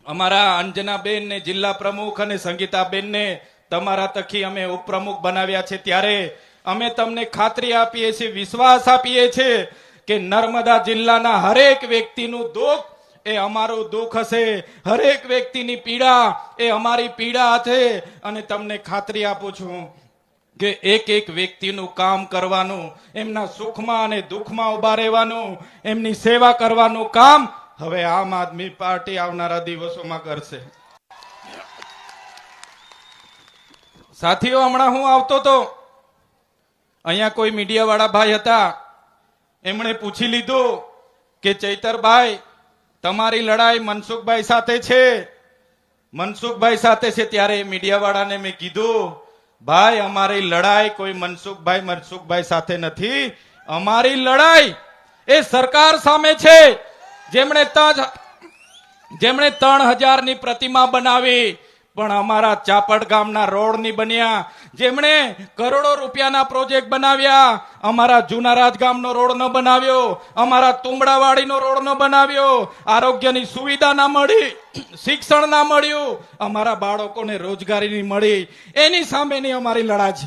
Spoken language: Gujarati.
અમારા અંજનાબેન ને જિલ્લા પ્રમુખ અને સંગીતાબેન ને તમારા તખી અમે ઉપપ્રમુખ બનાવ્યા છે, ત્યારે અમે તમને ખાતરી આપીએ છીએ, વિશ્વાસ આપીએ છીએ કે નર્મદા જિલ્લાના હરેક વ્યક્તિનું દુઃખ એ અમારું દુઃખ હશે, હરેક વ્યક્તિની પીડા એ અમારી પીડા હશે. અને તમને ખાતરી આપું છું કે એક એક વ્યક્તિનું કામ કરવાનું, એમના સુખમાં અને દુઃખમાં ઉભા રહેવાનું, એમની સેવા કરવાનું કામ હવે આમ આદમી પાર્ટી આવનારા દિવસોમાં કરશે. સાથીઓ, હમણાં હું આવતો તો અહીંયા કોઈ મીડિયા વાળા ભાઈ હતા, એમણે પૂછી લીધું કે ચૈતરભાઈ તમારી લડાઈ મનસુખભાઈ સાથે છે, મનસુખભાઈ સાથે છે. ત્યારે મીડિયા વાળાને મેં કીધું, ભાઈ અમારી લડાઈ કોઈ મનસુખભાઈ સાથે નથી, અમારી લડાઈ એ સરકાર સામે છે, જેમણે 3000 ની પ્રતિમા બનાવી પણ અમારા ચાપડ ગામના રોડ ની બન્યા, જેમણે કરોડો રૂપિયાના પ્રોજેક્ટ બનાવ્યા, અમારા જુનારાજ ગામનો રોડ ન બનાવ્યો, અમારા તુંબડાવાડીનો રોડ ન બનાવ્યો, આરોગ્યની સુવિધા ના મળી, શિક્ષણ ના મળ્યું, અમારા બાળકોને રોજગારી નહીં મળી, એની સામેની અમારી લડાઈ છે.